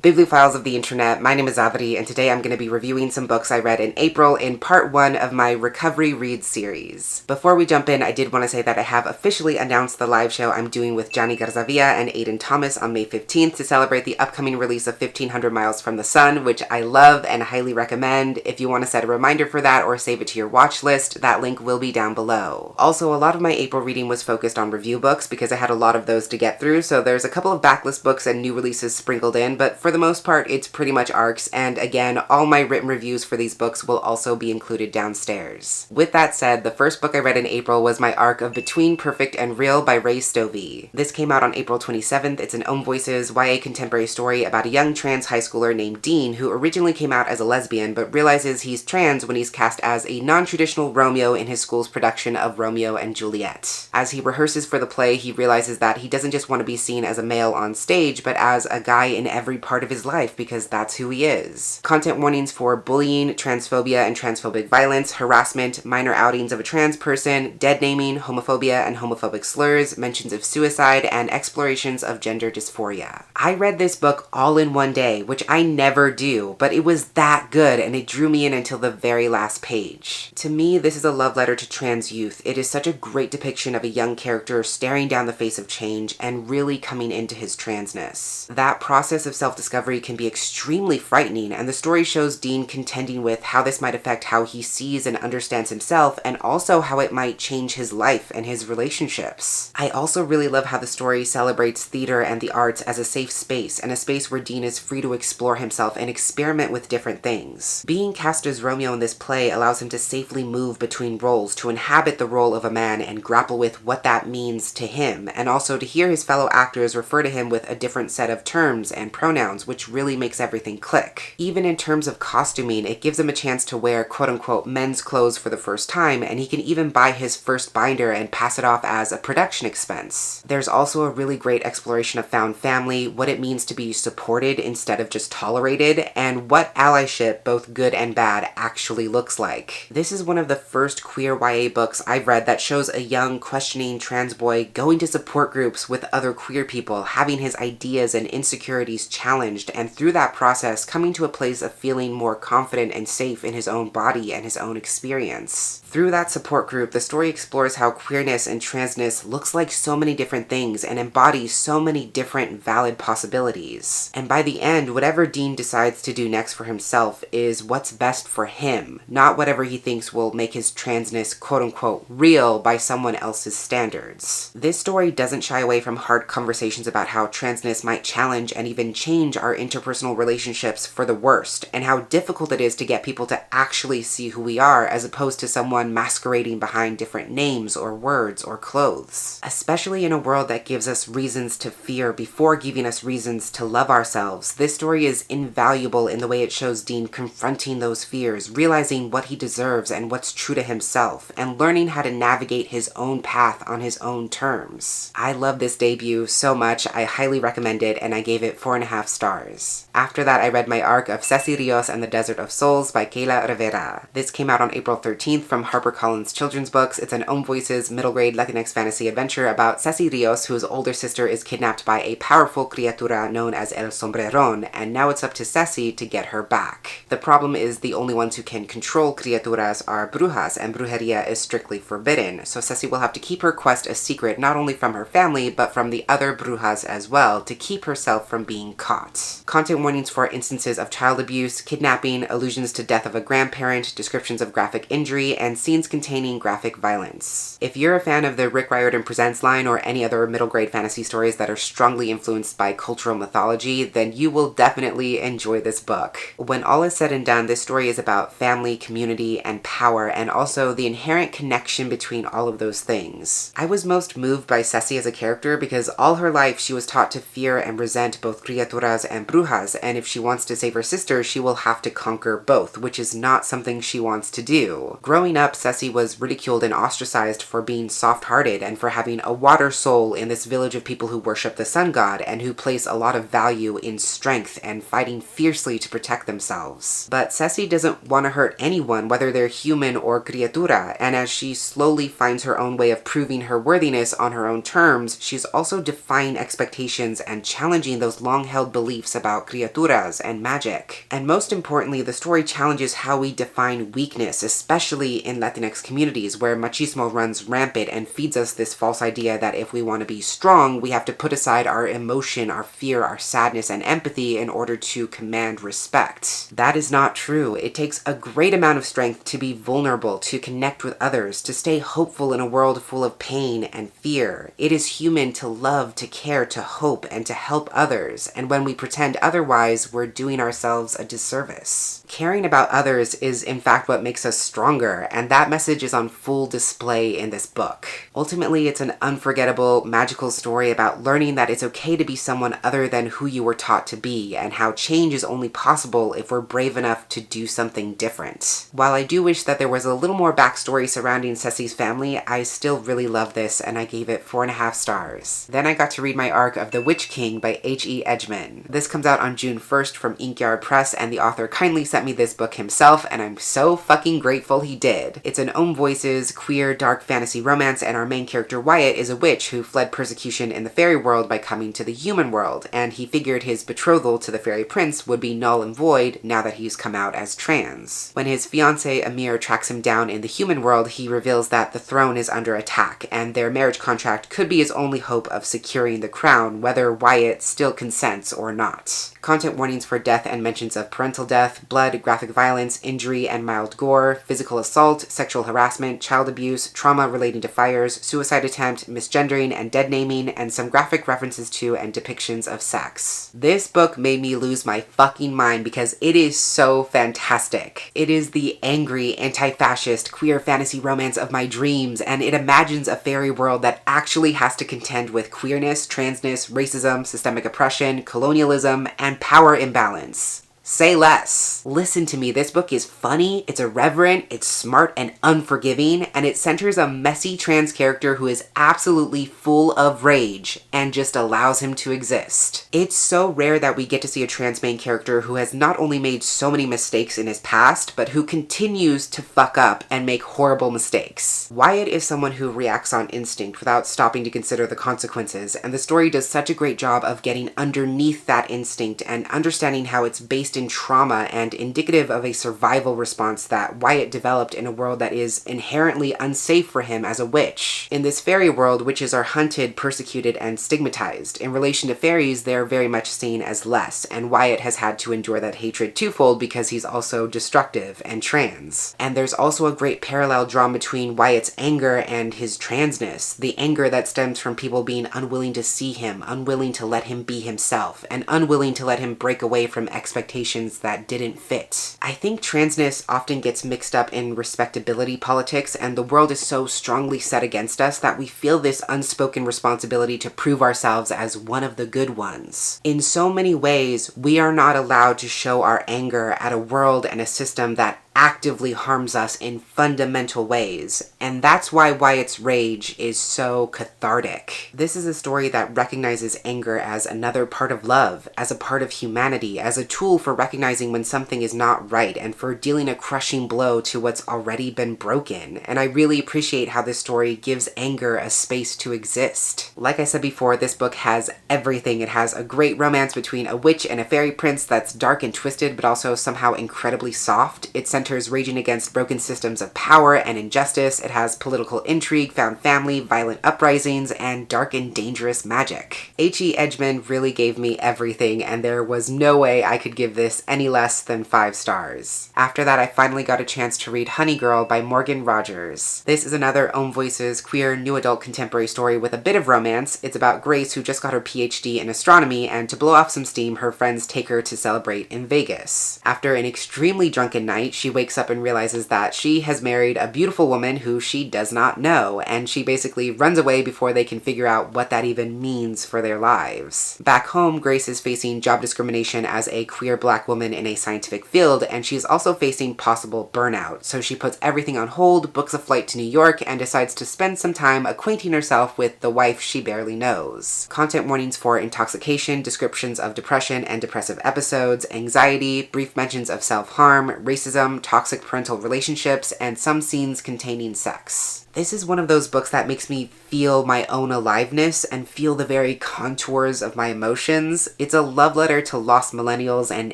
Bibliophiles of the internet, my name is Adri, and today I'm going to be reviewing some books I read in April in part 1 of my Recovery Reads series. Before we jump in, I did want to say that I have officially announced the live show I'm doing with Johnny Garzavia and Aiden Thomas on May 15th to celebrate the upcoming release of 1500 Miles from the Sun, which I love and highly recommend. If you want to set a reminder for that or save it to your watch list, that link will be down below. Also, a lot of my April reading was focused on review books because I had a lot of those to get through, so there's a couple of backlist books and new releases sprinkled in, but for the most part, it's pretty much ARCs, and again, all my written reviews for these books will also be included downstairs. With that said, the first book I read in April was my arc of Between Perfect and Real by Ray Stovey. This came out on April 27th. It's an Own Voices YA contemporary story about a young trans high schooler named Dean who originally came out as a lesbian but realizes he's trans when he's cast as a non-traditional Romeo in his school's production of Romeo and Juliet. As he rehearses for the play, he realizes that he doesn't just want to be seen as a male on stage, but as a guy in every part of his life because that's who he is. Content warnings for bullying, transphobia and transphobic violence, harassment, minor outings of a trans person, dead naming, homophobia and homophobic slurs, mentions of suicide, and explorations of gender dysphoria. I read this book all in one day, which I never do, but it was that good and it drew me in until the very last page. To me, this is a love letter to trans youth. It is such a great depiction of a young character staring down the face of change and really coming into his transness. That process of self-discovery can be extremely frightening, and the story shows Dean contending with how this might affect how he sees and understands himself, and also how it might change his life and his relationships. I also really love how the story celebrates theater and the arts as a safe space, and a space where Dean is free to explore himself and experiment with different things. Being cast as Romeo in this play allows him to safely move between roles, to inhabit the role of a man and grapple with what that means to him, and also to hear his fellow actors refer to him with a different set of terms and pronouns, which really makes everything click. Even in terms of costuming, it gives him a chance to wear quote-unquote men's clothes for the first time, and he can even buy his first binder and pass it off as a production expense. There's also a really great exploration of found family, what it means to be supported instead of just tolerated, and what allyship, both good and bad, actually looks like. This is one of the first queer YA books I've read that shows a young, questioning trans boy going to support groups with other queer people, having his ideas and insecurities challenged, and through that process coming to a place of feeling more confident and safe in his own body and his own experience. Through that support group, the story explores how queerness and transness looks like so many different things and embodies so many different valid possibilities. And by the end, whatever Dean decides to do next for himself is what's best for him, not whatever he thinks will make his transness quote-unquote real by someone else's standards. This story doesn't shy away from hard conversations about how transness might challenge and even change our interpersonal relationships for the worst, and how difficult it is to get people to actually see who we are as opposed to someone masquerading behind different names or words or clothes. Especially in a world that gives us reasons to fear before giving us reasons to love ourselves, this story is invaluable in the way it shows Dean confronting those fears, realizing what he deserves and what's true to himself, and learning how to navigate his own path on his own terms. I love this debut so much, I highly recommend it, and I gave it 4.5 stars. After that, I read my arc of Ceci Rios and the Desert of Souls by Kayla Rivera. This came out on April 13th from HarperCollins Children's Books. It's an Own Voices middle grade Latinx fantasy adventure about Ceci Rios, whose older sister is kidnapped by a powerful criatura known as El Sombreron, and now it's up to Ceci to get her back. The problem is the only ones who can control criaturas are brujas, and brujeria is strictly forbidden, so Ceci will have to keep her quest a secret not only from her family, but from the other brujas as well, to keep herself from being caught. Content warnings for instances of child abuse, kidnapping, allusions to death of a grandparent, descriptions of graphic injury, and scenes containing graphic violence. If you're a fan of the Rick Riordan Presents line or any other middle grade fantasy stories that are strongly influenced by cultural mythology, then you will definitely enjoy this book. When all is said and done, this story is about family, community, and power, and also the inherent connection between all of those things. I was most moved by Ceci as a character because all her life she was taught to fear and resent both criaturas and brujas, and if she wants to save her sister, she will have to conquer both, which is not something she wants to do. Growing up, Ceci was ridiculed and ostracized for being soft-hearted and for having a water soul in this village of people who worship the sun god and who place a lot of value in strength and fighting fiercely to protect themselves. But Ceci doesn't want to hurt anyone, whether they're human or criatura, and as she slowly finds her own way of proving her worthiness on her own terms, she's also defying expectations and challenging those long-held beliefs beliefs about criaturas and magic. And most importantly, the story challenges how we define weakness, especially in Latinx communities where machismo runs rampant and feeds us this false idea that if we want to be strong, we have to put aside our emotion, our fear, our sadness, and empathy in order to command respect. That is not true. It takes a great amount of strength to be vulnerable, to connect with others, to stay hopeful in a world full of pain and fear. It is human to love, to care, to hope, and to help others, and when we pretend otherwise, we're doing ourselves a disservice. Caring about others is in fact what makes us stronger, and that message is on full display in this book. Ultimately, it's an unforgettable, magical story about learning that it's okay to be someone other than who you were taught to be, and how change is only possible if we're brave enough to do something different. While I do wish that there was a little more backstory surrounding Ceci's family, I still really love this, and I gave it 4.5 stars. Then I got to read my arc of The Witch King by H.E. Edgman. This comes out on June 1st from Inkyard Press, and the author kindly sent me this book himself, and I'm so fucking grateful he did. It's an Ohm Voices queer dark fantasy romance, and our main character Wyatt is a witch who fled persecution in the fairy world by coming to the human world, and he figured his betrothal to the fairy prince would be null and void now that he's come out as trans. When his fiancée Amir tracks him down in the human world, he reveals that the throne is under attack, and their marriage contract could be his only hope of securing the crown, whether Wyatt still consents or not. Content warnings for death and mentions of parental death, blood, graphic violence, injury and mild gore, physical assault, sexual harassment, child abuse, trauma relating to fires, suicide attempt, misgendering and dead naming, and some graphic references to and depictions of sex. This book made me lose my fucking mind because it is so fantastic. It is the angry, anti-fascist, queer fantasy romance of my dreams, and it imagines a fairy world that actually has to contend with queerness, transness, racism, systemic oppression, colonialism, and power imbalance. Say less. Listen to me, this book is funny, it's irreverent, it's smart and unforgiving, and it centers a messy trans character who is absolutely full of rage and just allows him to exist. It's so rare that we get to see a trans main character who has not only made so many mistakes in his past, but who continues to fuck up and make horrible mistakes. Wyatt is someone who reacts on instinct without stopping to consider the consequences, and the story does such a great job of getting underneath that instinct and understanding how it's based in trauma and indicative of a survival response that Wyatt developed in a world that is inherently unsafe for him as a witch. In this fairy world, witches are hunted, persecuted, and stigmatized. In relation to fairies, they're very much seen as less, and Wyatt has had to endure that hatred twofold because he's also destructive and trans. And there's also a great parallel drawn between Wyatt's anger and his transness, the anger that stems from people being unwilling to see him, unwilling to let him be himself, and unwilling to let him break away from expectations that didn't fit. I think transness often gets mixed up in respectability politics, and the world is so strongly set against us that we feel this unspoken responsibility to prove ourselves as one of the good ones. In so many ways, we are not allowed to show our anger at a world and a system that actively harms us in fundamental ways, and that's why Wyatt's rage is so cathartic. This is a story that recognizes anger as another part of love, as a part of humanity, as a tool for recognizing when something is not right, and for dealing a crushing blow to what's already been broken. And I really appreciate how this story gives anger a space to exist. Like I said before, this book has everything. It has a great romance between a witch and a fairy prince that's dark and twisted, but also somehow incredibly soft. It centers raging against broken systems of power and injustice. It has political intrigue, found family, violent uprisings, and dark and dangerous magic. H.E. Edgman really gave me everything, and there was no way I could give this any less than 5 stars. After that, I finally got a chance to read Honey Girl by Morgan Rogers. This is another Ohm Voices queer new adult contemporary story with a bit of romance. It's about Grace, who just got her PhD in astronomy, and to blow off some steam, her friends take her to celebrate in Vegas. After an extremely drunken night, she wakes up and realizes that she has married a beautiful woman who she does not know, and she basically runs away before they can figure out what that even means for their lives. Back home, Grace is facing job discrimination as a queer black woman in a scientific field, and she's also facing possible burnout, so she puts everything on hold, books a flight to New York, and decides to spend some time acquainting herself with the wife she barely knows. Content warnings for intoxication, descriptions of depression and depressive episodes, anxiety, brief mentions of self-harm, racism, toxic parental relationships, and some scenes containing sex. This is one of those books that makes me feel my own aliveness and feel the very contours of my emotions. It's a love letter to lost millennials and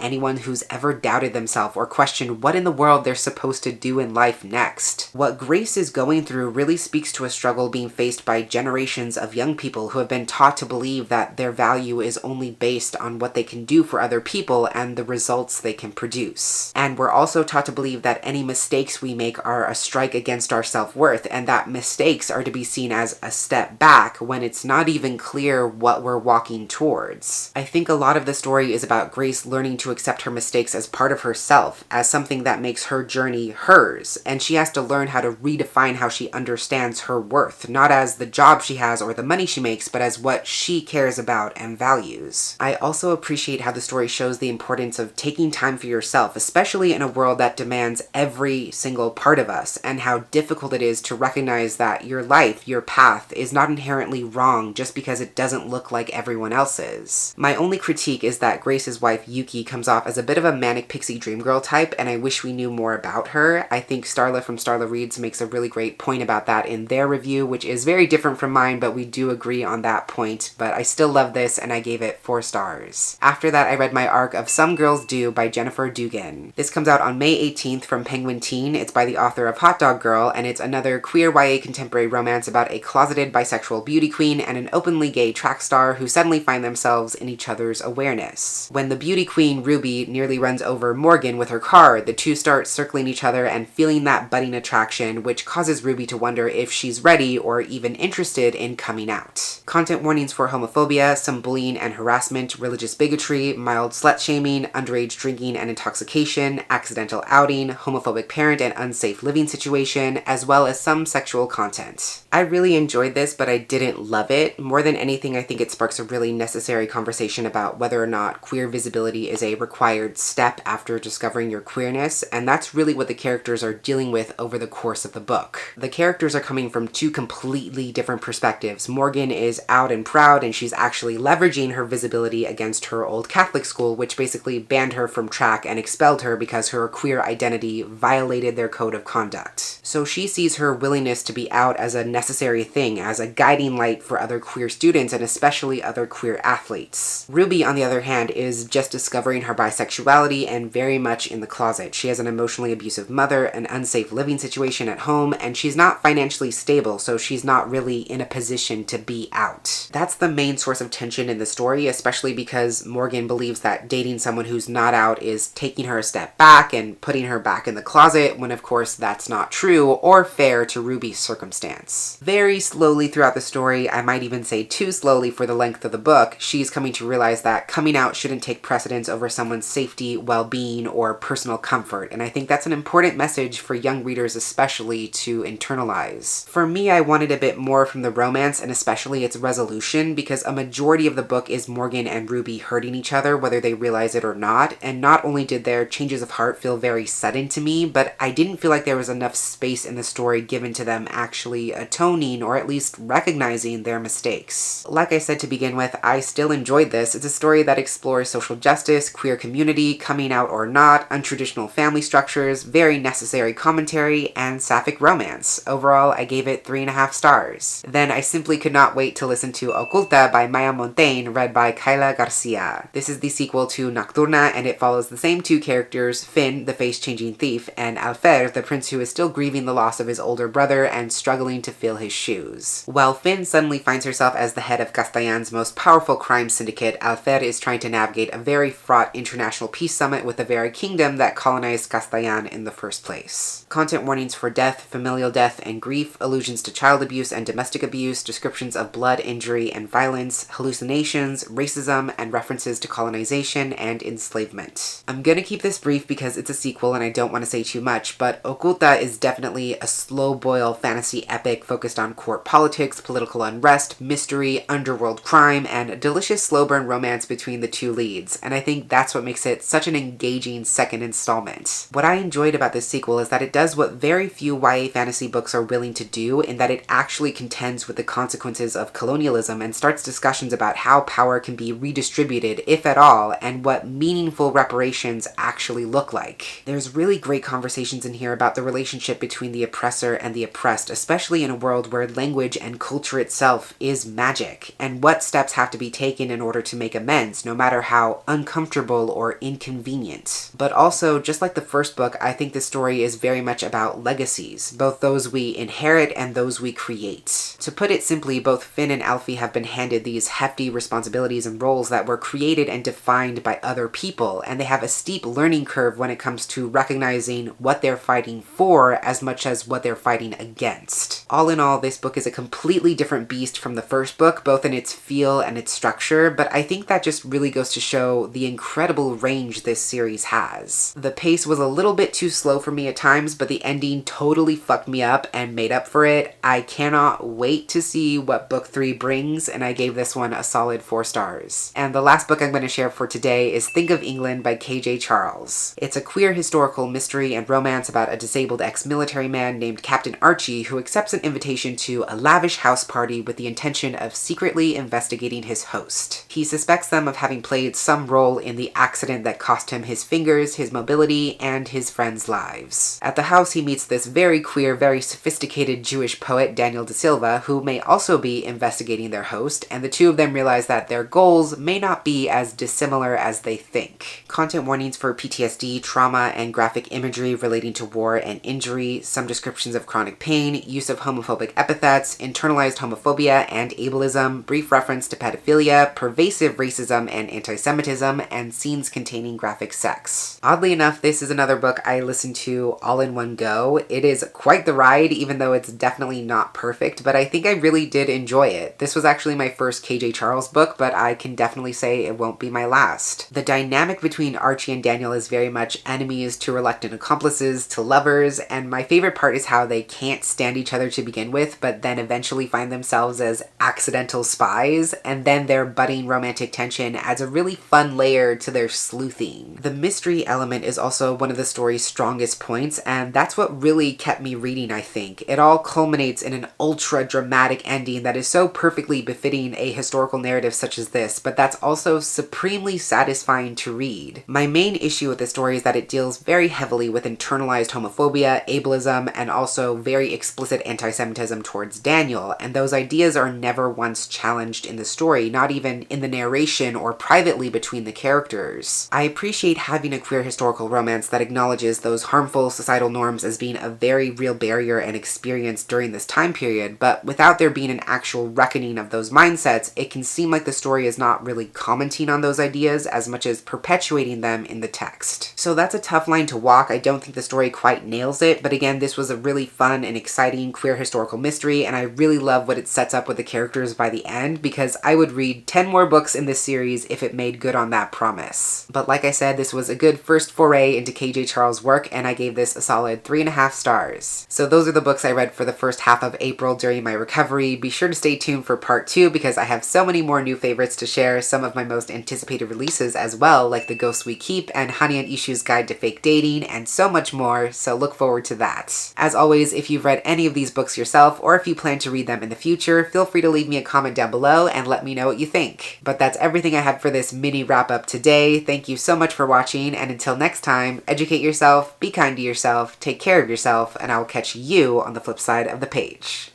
anyone who's ever doubted themselves or questioned what in the world they're supposed to do in life next. What Grace is going through really speaks to a struggle being faced by generations of young people who have been taught to believe that their value is only based on what they can do for other people and the results they can produce. And we're also taught to believe that any mistakes we make are a strike against our self-worth, and that mistakes are to be seen as a step back when it's not even clear what we're walking towards. I think a lot of the story is about Grace learning to accept her mistakes as part of herself, as something that makes her journey hers, and she has to learn how to redefine how she understands her worth, not as the job she has or the money she makes, but as what she cares about and values. I also appreciate how the story shows the importance of taking time for yourself, especially in a world that demands every single part of us, and how difficult it is to recognize that your life, your path, is not inherently wrong just because it doesn't look like everyone else's. My only critique is that Grace's wife Yuki comes off as a bit of a manic pixie dream girl type, and I wish we knew more about her. I think Starla from Starla Reads makes a really great point about that in their review, which is very different from mine, but we do agree on that point. But I still love this, and I gave it 4 stars. After that, I read my arc of Some Girls Do by Jennifer Dugan. This comes out on May 18th from Penguin Teen. It's by the author of Hot Dog Girl, and it's another queer YA contemporary romance about a closeted bisexual beauty queen and an openly gay track star who suddenly find themselves in each other's awareness. When the beauty queen, Ruby, nearly runs over Morgan with her car, the two start circling each other and feeling that budding attraction, which causes Ruby to wonder if she's ready or even interested in coming out. Content warnings for homophobia, some bullying and harassment, religious bigotry, mild slut-shaming, underage drinking and intoxication, accidental outing, homophobic parent and unsafe living situation, as well as some sexual content. I really enjoyed this, but I didn't love it. More than anything, I think it sparks a really necessary conversation about whether or not queer visibility is a required step after discovering your queerness, and that's really what the characters are dealing with over the course of the book. The characters are coming from 2 completely different perspectives. Morgan is out and proud, and she's actually leveraging her visibility against her old Catholic school, which basically banned her from track and expelled her because her queer identity violated their code of conduct. So she sees her willingness to be out as a necessary thing, as a guiding light for other queer students and especially other queer athletes. Ruby, on the other hand, is just discovering her bisexuality and very much in the closet. She has an emotionally abusive mother, an unsafe living situation at home, and she's not financially stable, so she's not really in a position to be out. That's the main source of tension in the story, especially because Morgan believes that dating someone who's not out is taking her a step back and putting her back in the closet, when of course that's not true or fair to Ruby's circumstance. Very slowly throughout the story, I might even say too slowly for the length of the book, she's coming to realize that coming out shouldn't take precedence over someone's safety, well-being, or personal comfort, and I think that's an important message for young readers especially to internalize. For me, I wanted a bit more from the romance and especially its resolution, because a majority of the book is Morgan and Ruby hurting each other whether they realize it or not, and not only did their changes of heart feel very sudden to me, but I didn't feel like there was enough space in the story given to them actually atoning or at least recognizing their mistakes. Like I said to begin with, I still enjoyed this. It's a story that explores social justice, queer community, coming out or not, untraditional family structures, very necessary commentary, and sapphic romance. Overall, I gave it 3.5 stars. Then I simply could not wait to listen to Oculta by Maya Montaigne, read by Kayla Garcia. This is the sequel to Nocturna, and it follows the same 2 characters, Finn, the face-changing thief, and Alfer, the prince who is still grieving the loss of his older brother and struggling to fill his shoes. While Finn suddenly finds herself as the head of Castellan's most powerful crime syndicate, Alfer is trying to navigate a very fraught international peace summit with the very kingdom that colonized Castellan in the first place. Content warnings for death, familial death, and grief, allusions to child abuse and domestic abuse, descriptions of blood, injury, and violence, hallucinations, racism, and references to colonization and enslavement. I'm gonna keep this brief because it's a sequel and I don't want to say too much, but Oculta is definitely a slow-boil fantasy epic focused on court politics, political unrest, mystery, underworld crime, and a delicious slow-burn romance between the 2 leads, and I think that's what makes it such an engaging second installment. What I enjoyed about this sequel is that it does what very few YA fantasy books are willing to do, in that it actually contends with the consequences of colonialism and starts discussions about how power can be redistributed, if at all, and what meaningful reparations actually look like. There's really great conversations in here about the relationship between the oppressor and the the oppressed, especially in a world where language and culture itself is magic, and what steps have to be taken in order to make amends, no matter how uncomfortable or inconvenient. But also, just like the first book, I think this story is very much about legacies, both those we inherit and those we create. To put it simply, both Finn and Alfie have been handed these hefty responsibilities and roles that were created and defined by other people, and they have a steep learning curve when it comes to recognizing what they're fighting for as much as what they're fighting against. All in all, this book is a completely different beast from the first book, both in its feel and its structure, but I think that just really goes to show the incredible range this series has. The pace was a little bit too slow for me at times, but the ending totally fucked me up and made up for it. I cannot wait to see what book 3 brings, and I gave this one a solid 4 stars. And the last book I'm going to share for today is Think of England by KJ Charles. It's a queer historical mystery and romance about a disabled ex-military man named Captain Archie who accepts an invitation to a lavish house party with the intention of secretly investigating his host. He suspects them of having played some role in the accident that cost him his fingers, his mobility, and his friends' lives. At the house, he meets this very queer, very sophisticated Jewish poet, Daniel Da Silva, who may also be investigating their host, and the two of them realize that their goals may not be as dissimilar as they think. Content warnings for PTSD, trauma, and graphic imagery relating to war and injury, some descriptions of chronic pain, use of homophobic epithets, internalized homophobia and ableism, brief reference to pedophilia, pervasive racism and anti-Semitism, and scenes containing graphic sex. Oddly enough, this is another book I listened to all in one go. It is quite the ride, even though it's definitely not perfect, but I think I really did enjoy it. This was actually my first KJ Charles book, but I can definitely say it won't be my last. The dynamic between Archie and Daniel is very much enemies to reluctant accomplices to lovers, and my favorite part is how they can't stand each other to begin with, but then eventually find themselves as accidental spies, and then their budding romantic tension adds a really fun layer to their sleuthing. The mystery element is also one of the story's strongest points, and that's what really kept me reading, I think. It all culminates in an ultra dramatic ending that is so perfectly befitting a historical narrative such as this, but that's also supremely satisfying to read. My main issue with the story is that it deals very heavily with internalized homophobia, ableism, and also very explicit anti-Semitism towards Daniel, and those ideas are never once challenged in the story, not even in the narration or privately between the characters. I appreciate having a queer historical romance that acknowledges those harmful societal norms as being a very real barrier and experience during this time period, but without there being an actual reckoning of those mindsets, it can seem like the story is not really commenting on those ideas as much as perpetuating them in the text. So that's a tough line to walk. I don't think the story quite nails it, but again, this was a really fun and exciting queer historical mystery, and I really love what it sets up with the characters by the end, because I would read 10 more books in this series if it made good on that promise. But like I said, this was a good first foray into KJ Charles' work, and I gave this a solid 3.5 stars. So those are the books I read for the first half of April during my recovery. Be sure to stay tuned for part 2 because I have so many more new favorites to share, some of my most anticipated releases as well, like The Ghosts We Keep and Honey and Issue's Guide to Fake Dating, and so much more, so look forward to that. As always, if you've read any of these books yourself, or if you plan to read them in the future, feel free to leave me a comment down below and let me know what you think. But that's everything I had for this mini wrap-up today. Thank you so much for watching, and until next time, educate yourself, be kind to yourself, take care of yourself, and I will catch you on the flip side of the page.